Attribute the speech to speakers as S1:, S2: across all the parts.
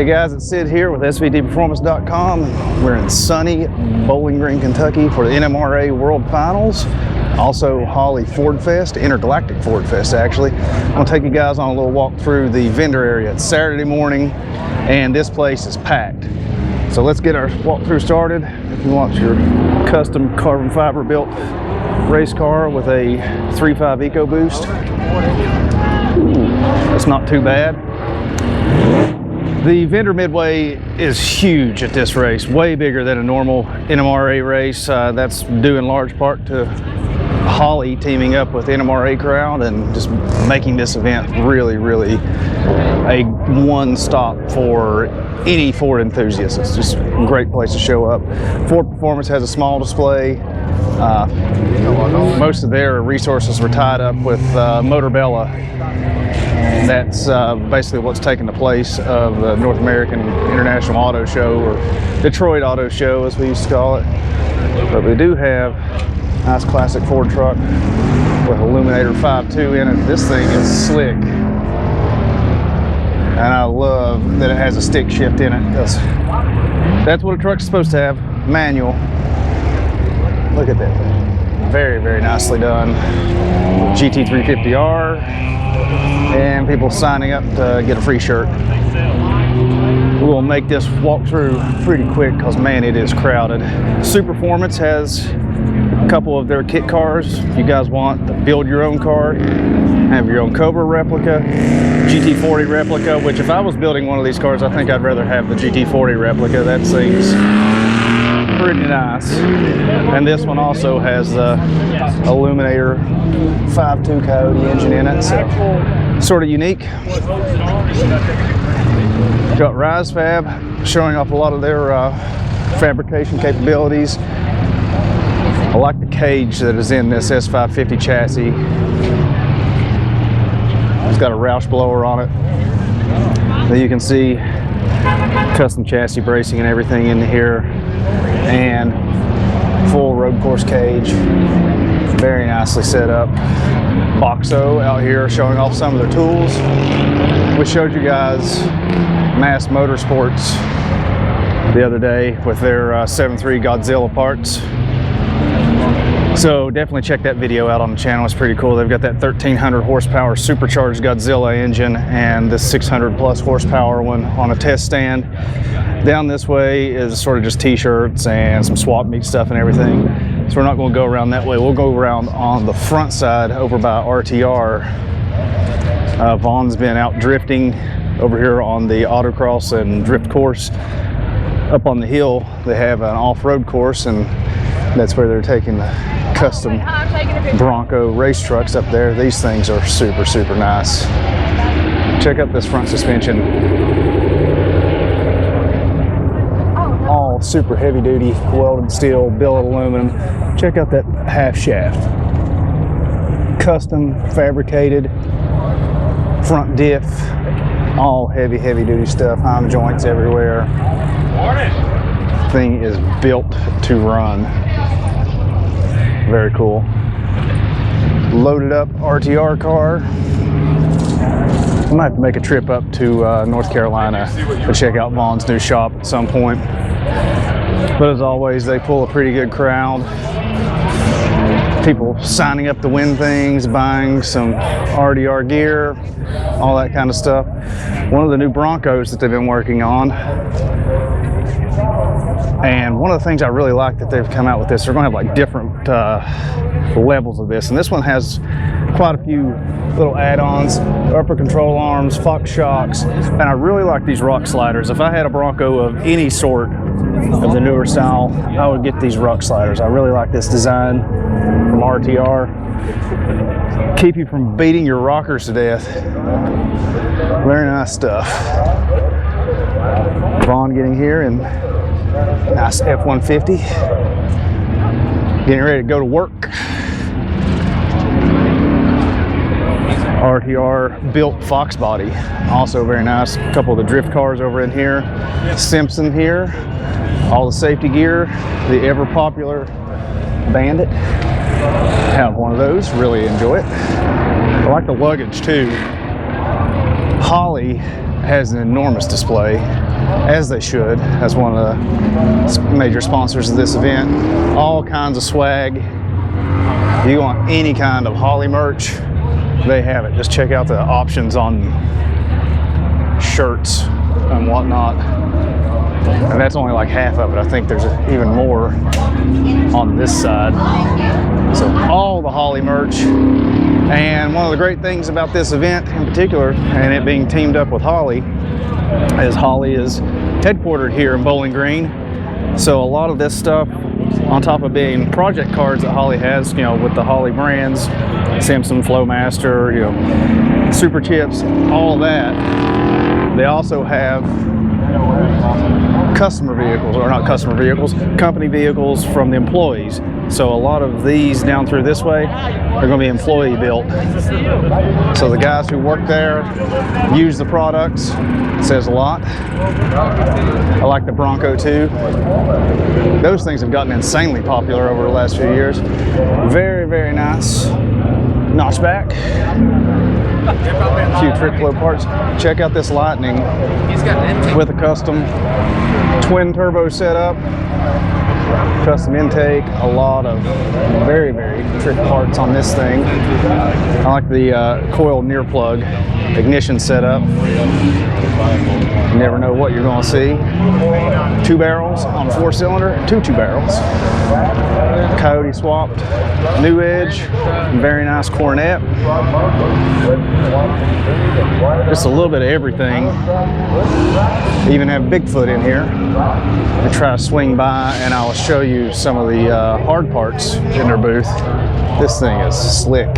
S1: Hey guys, it's Sid here with svdperformance.com. We're in sunny Bowling Green, Kentucky for the NMRA World Finals. Also Holly Ford Fest, Intergalactic Ford Fest actually. I'm gonna take you guys on a little walk through the vendor area. It's Saturday morning and this place is packed. So let's get our walkthrough started. If you want your custom carbon fiber built race car with a 3.5 EcoBoost, that's not too bad. The vendor midway is huge at this race, way bigger than a normal NMRA race. That's due in large part to Holly teaming up with NMRA crowd and just making this event really a one-stop for any Ford enthusiast. It's just a great place to show up. Ford Performance has a small display. Most of their resources were tied up with Motorbella. That's basically what's taken the place of the North American International Auto Show, or Detroit Auto Show as we used to call it. But we do have a nice classic Ford truck with Illuminator 5.2 in it. This thing is slick. And I love that it has a stick shift in it, because that's what a truck's supposed to have, manual. Look at that thing. Very nicely done. GT350R. And people signing up to get a free shirt. We'll make this walkthrough pretty quick because man, it is crowded. Superformance has a couple of their kit cars. If you guys want to build your own car, have your own Cobra replica, GT40 replica, which if I was building one of these cars, I think I'd rather have the GT40 replica. That thing's pretty nice. And this one also has the Illuminator 5.2 Coyote engine in it, so sort of unique. Got Rise Fab showing off a lot of their fabrication capabilities. I like the cage that is in this S550 chassis. It's got a Roush blower on it. Now you can see custom chassis bracing and everything in here, and full road course cage, very nicely set up. Boxo out here showing off some of their tools. We showed you guys Mass Motorsports the other day with their 7.3 Godzilla parts. So definitely check that video out on the channel. It's pretty cool. They've got that 1,300 horsepower supercharged Godzilla engine and the 600 plus horsepower one on a test stand. Down this way is sort of just t-shirts and some swap meet stuff and everything. So we're not going to go around that way. We'll go around on the front side over by RTR. Vaughn's been out drifting over here on the autocross and drift course. Up on the hill, they have an off-road course, and that's where they're taking the custom Bronco race trucks up there. These things are super nice. Check out this front suspension. All super heavy duty welded steel, billet aluminum. Check out that half shaft. Custom fabricated front diff. All heavy duty stuff. Heim joints everywhere. Thing is built to run. Very cool. Loaded up RTR car. I might have to make a trip up to North Carolina to check out Vaughn's new shop at some point. But as always, they pull a pretty good crowd. People signing up to win things, buying some RDR gear, all that kind of stuff. One of the new Broncos that they've been working on. And one of the things I really like that they've come out with this, they're going to have like different levels of this. And this one has quite a few little add-ons, upper control arms, Fox shocks, and I really like these rock sliders. If I had a Bronco of any sort of the newer style, I would get these rock sliders. I really like this design from RTR. Keep you from beating your rockers to death. Very nice stuff. Vaughn getting here and nice F-150. Getting ready to go to work. RTR built Fox body, also very nice. A couple of the drift cars over in here. Simpson here. All the safety gear. The ever popular Bandit. Have one of those, really enjoy it. I like the luggage too. Holly has an enormous display, as they should. That's one of the major sponsors of this event. All kinds of swag. If you want any kind of Holley merch, they have it. Just check out the options on shirts and whatnot. And that's only like half of it. I think there's even more on this side. So all the Holley merch. And one of the great things about this event in particular, and it being teamed up with Holley, is Holley is headquartered here in Bowling Green. So a lot of this stuff, on top of being project cards that Holley has, you know, with the Holley brands, Simpson, Flowmaster, you know, Super Chips, all that, they also have customer vehicles, or not customer vehicles, company vehicles from the employees. So a lot of these down through this way are going to be employee built. So the guys who work there use the products. It says a lot. I like the Bronco too. Those things have gotten insanely popular over the last few years. Very, very nice notchback. A few trick flow parts. Check out this Lightning with a custom twin turbo setup, custom intake, a lot of very, very trick parts on this thing. I like the coil near plug ignition setup. You never know what you're going to see. 2 barrels on a 4-cylinder, two barrels. Coyote swapped, new edge, very nice cornet. Just a little bit of everything. Even have Bigfoot in here. I try to swing by and I'll show you some of the hard parts in their booth. This thing is slick.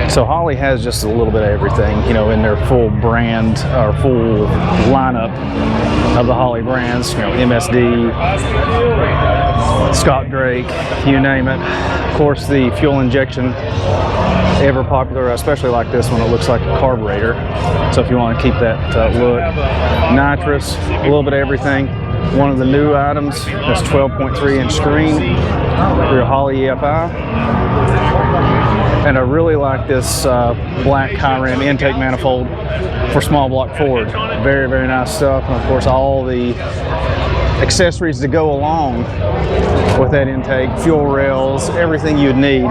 S1: So Holley has just a little bit of everything, you know, in their full brand or full lineup of the Holley brands, you know, MSD, Scott Drake, you name it. Of course, the fuel injection, ever popular, especially like this one, it looks like a carburetor. So if you want to keep that look. Nitrous, a little bit of everything. One of the new items is 12.3-inch screen for your Holley EFI. And I really like this black high rim intake manifold for small block Ford. Very, very nice stuff. And of course, all the accessories to go along with that intake, fuel rails, everything you'd need.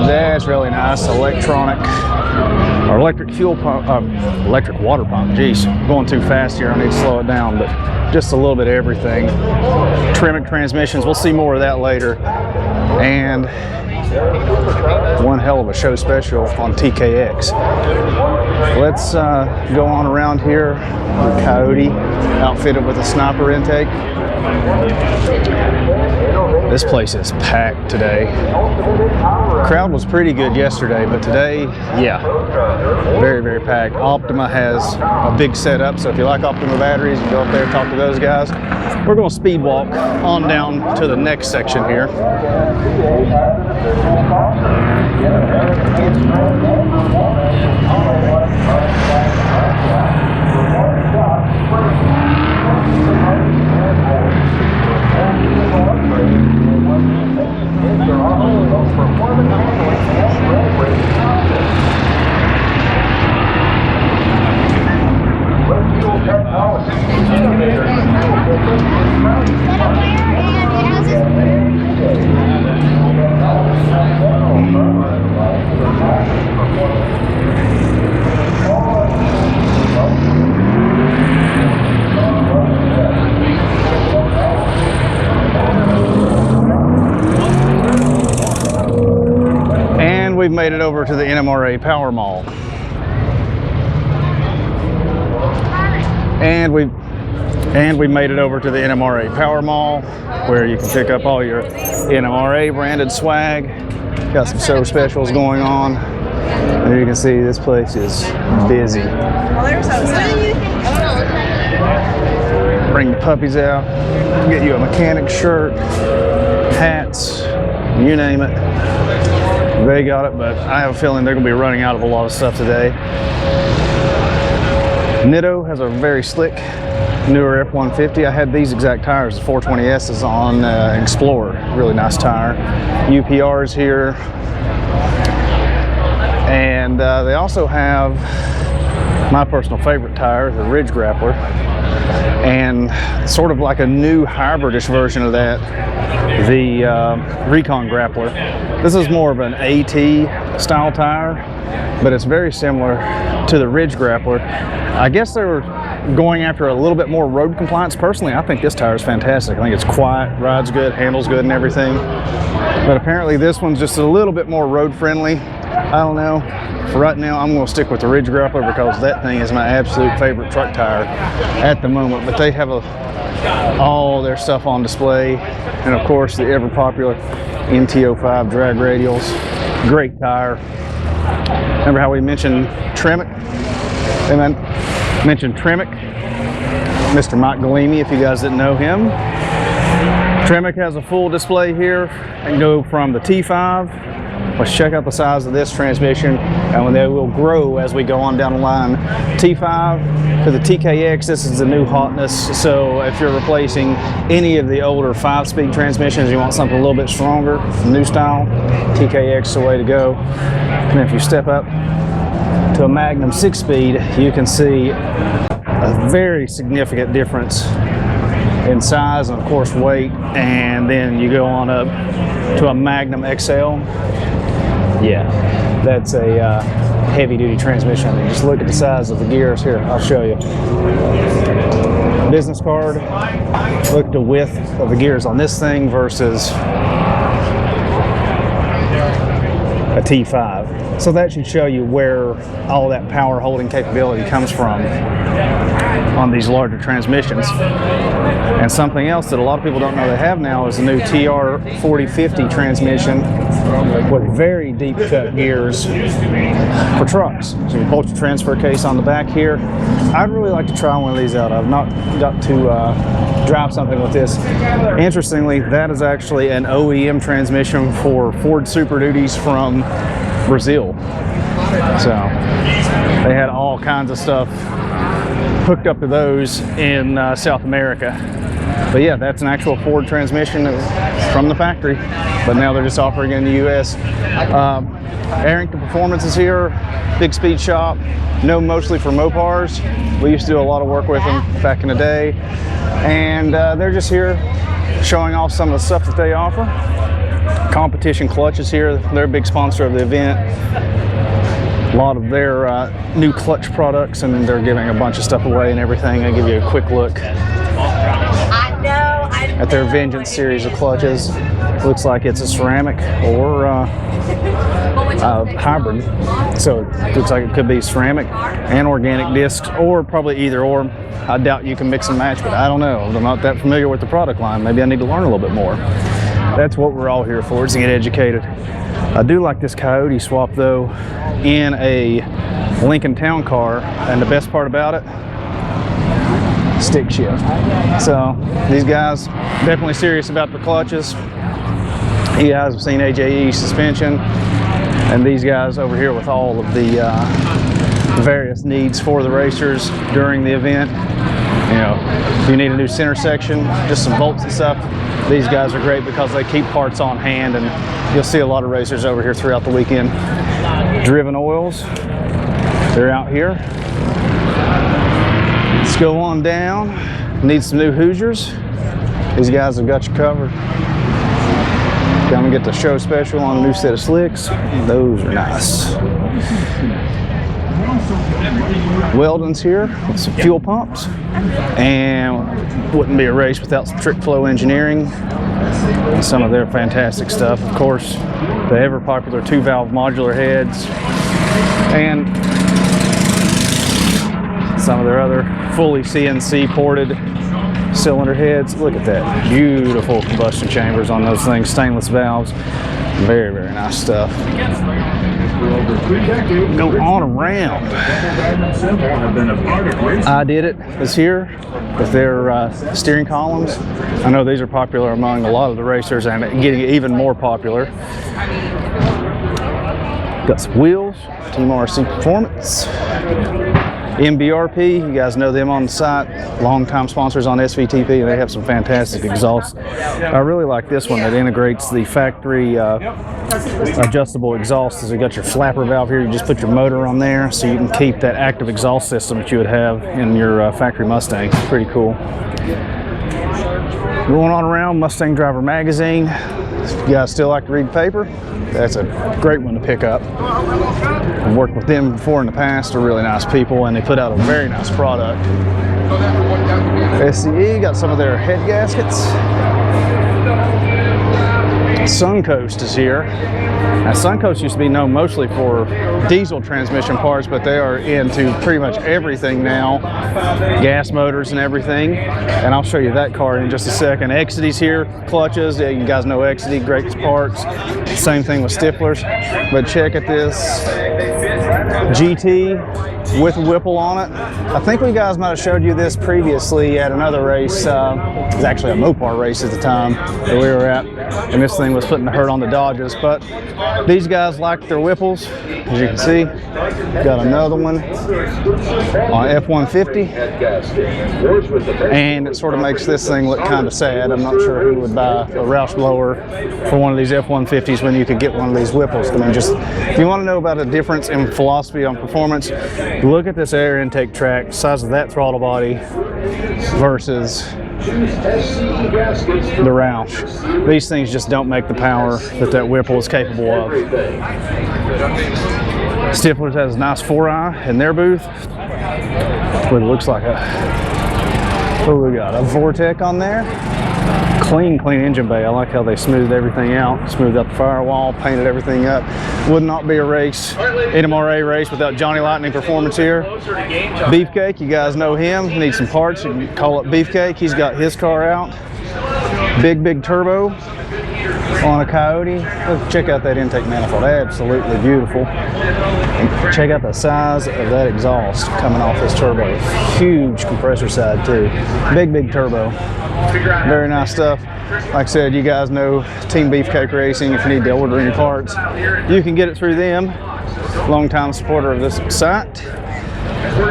S1: That's really nice. Electronic or electric fuel pump, electric water pump. Geez, going too fast here. I need to slow it down, but just a little bit of everything. Tramik transmissions. We'll see more of that later. And one hell of a show special on TKX. Let's go on around here with Coyote, outfitted with a sniper intake. This place is packed today. Crowd was pretty good yesterday, but today, yeah, very, very packed. Optima has a big setup, so if you like Optima batteries, you go up there and talk to those guys. We're going to speed walk on down to the next section here. And we've made it over to the NMRA Power Mall. And we made it over to the NMRA Power Mall, where you can pick up all your NMRA branded swag. Got some show specials going on. And you can see this place is busy. Bring the puppies out, get you a mechanic shirt, hats, you name it. They got it, but I have a feeling they're gonna be running out of a lot of stuff today. Nitto has a very slick, newer F-150. I had these exact tires, the 420S's on Explorer. Really nice tire. UPR's here. And they also have my personal favorite tire, the Ridge Grappler, and sort of like a new hybridish version of that, the Recon Grappler. This is more of an AT style tire, but it's very similar to the Ridge Grappler. I guess they were going after a little bit more road compliance. Personally, I think this tire is fantastic. I think it's quiet, rides good, handles good and everything. But apparently this one's just a little bit more road friendly. I don't know. For right now, I'm going to stick with the Ridge Grappler because that thing is my absolute favorite truck tire at the moment. But they have all their stuff on display. And of course, the ever popular MT-05 drag radials. Great tire. Remember how we mentioned Tramik? And then mentioned Tramik, Mr. Mike Galimi, if you guys didn't know him. Tramik has a full display here. And go from the T5. Let's check out the size of this transmission, and they will grow as we go on down the line. T5 to the TKX, this is the new hotness. So if you're replacing any of the older 5-speed transmissions, you want something a little bit stronger, new style, TKX is the way to go. And if you step up to a Magnum 6-speed, you can see a very significant difference in size and of course weight. And then you go on up to a Magnum XL. Yeah, that's a heavy-duty transmission. And just look at the size of the gears here. I'll show you. Business card. Look at the width of the gears on this thing versus a T5. So that should show you where all that power holding capability comes from on these larger transmissions. And something else that a lot of people don't know they have now is the new TR4050 transmission with very deep cut gears for trucks. So you bolt your transfer case on the back here. I'd really like to try one of these out. I've not got to drive something with this. Interestingly, that is actually an OEM transmission for Ford Super Duties from Brazil. So they had all kinds of stuff hooked up to those in South America. But yeah, that's an actual Ford transmission from the factory, but now they're just offering it in the US. Arrington Performance is here, big speed shop, known mostly for Mopars. We used to do a lot of work with them back in the day. And they're just here showing off some of the stuff that they offer. Competition Clutch is here, they're a big sponsor of the event. A lot of their new clutch products, and they're giving a bunch of stuff away and everything. I'll give you a quick look at their Vengeance series of clutches. Looks like it's a ceramic or hybrid. So it looks like it could be ceramic and organic discs, or probably either or. I doubt you can mix and match, but I don't know. I'm not that familiar with the product line. Maybe I need to learn a little bit more. That's what we're all here for, is to get educated. I do like this Coyote swap though in a Lincoln Town Car, and the best part about it, stick shift. So these guys definitely serious about their clutches. You guys have seen AJE suspension, and these guys over here with all of the various needs for the racers during the event. You know, if you need a new center section, just some bolts and stuff, these guys are great because they keep parts on hand, and you'll see a lot of racers over here throughout the weekend. Driven oils, they're out here. Let's go on down. Need some new Hoosiers. These guys have got you covered. Come and get the show special on a new set of slicks. Those are nice. Weldon's here with some fuel pumps, and wouldn't be a race without some Trick Flow Engineering and some of their fantastic stuff. Of course, the ever popular 2-valve modular heads and some of their other fully CNC ported cylinder heads. Look at that, beautiful combustion chambers on those things, stainless valves. Very, very nice stuff. Go on around. I Did It is here with their steering columns. I know these are popular among a lot of the racers and getting even more popular. Got some wheels, Team RC Performance. NBRP, you guys know them on the site, longtime sponsors on SVTP, and they have some fantastic exhausts. I really like this one that integrates the factory adjustable exhaust. So you got your flapper valve here, you just put your motor on there so you can keep that active exhaust system that you would have in your factory Mustang. It's pretty cool. Going on around, Mustang Driver Magazine. If you guys still like to read paper, that's a great one to pick up. I've worked with them before in the past. They're really nice people, and they put out a very nice product. SCE got some of their head gaskets. Suncoast is here. Now, Suncoast used to be known mostly for diesel transmission parts, but they are into pretty much everything now, gas motors and everything. And I'll show you that car in just a second. Exidy's here, clutches. Yeah, you guys know Exidy, great parts. Same thing with Stiflers. But check at this GT with Whipple on it. I think we guys might have showed you this previously at another race. It was actually a Mopar race at the time that we were at, and this thing was putting the hurt on the Dodges. But these guys like their Whipples, as you can see. Got another one on F-150, and it sort of makes this thing look kind of sad. I'm not sure who would buy a Roush blower for one of these F-150s when you could get one of these Whipples. I mean, just if you want to know about a difference in philosophy on performance, look at this air intake track, size of that throttle body versus the Roush. These things just don't make the power that Whipple is capable of. Stiflers has a nice 4i in their booth. What it looks like what do we got? A Vortec on there. Clean engine bay. I like how they smoothed everything out, smoothed out the firewall, painted everything up. Would not be a race, NMRA race, without Johnny Lightning Performance here. Beefcake, you guys know him. Need some parts, you can call up Beefcake. He's got his car out. Big turbo on a Coyote. Look, check out that intake manifold, absolutely beautiful. And check out the size of that exhaust coming off this turbo. Huge compressor side too. Big turbo. Very nice stuff. Like I said, you guys know Team Beefcake Racing. If you need to order any parts, you can get it through them. Longtime supporter of this site.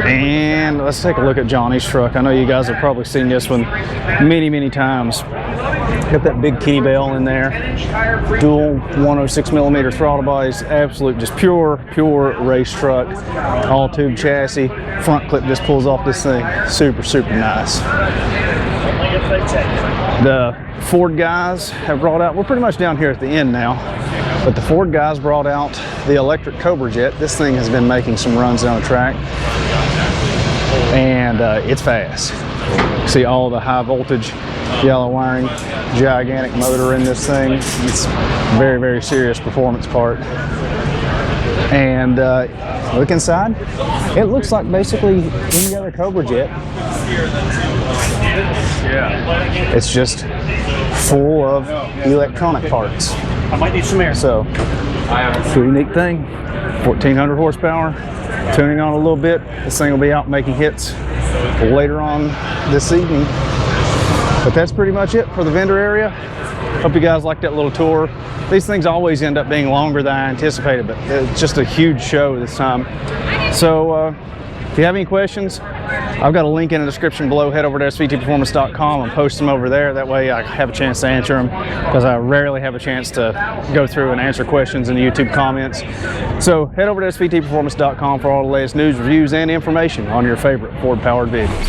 S1: And let's take a look at Johnny's truck. I know you guys have probably seen this one many times. Got that big kitty bell in there. Dual 106mm throttle bodies. Absolute, just pure race truck. All tube chassis. Front clip just pulls off this thing. Super nice. The Ford guys have brought out, we're pretty much down here at the end now, but the Ford guys brought out the electric Cobra Jet. This thing has been making some runs down the track, and it's fast. See all the high voltage yellow wiring, gigantic motor in this thing. It's very serious performance part. And look inside, it looks like basically any other Cobra Jet. It's just full of electronic parts.
S2: I might need some air.
S1: So, pretty neat thing. 1400 horsepower, tuning on a little bit. This thing will be out making hits later on this evening. But that's pretty much it for the vendor area. Hope you guys liked that little tour. These things always end up being longer than I anticipated, but it's just a huge show this time. So if you have any questions, I've got a link in the description below. Head over to svtperformance.com and post them over there. That way I have a chance to answer them, because I rarely have a chance to go through and answer questions in the YouTube comments. So head over to svtperformance.com for all the latest news, reviews, and information on your favorite Ford-powered vehicles.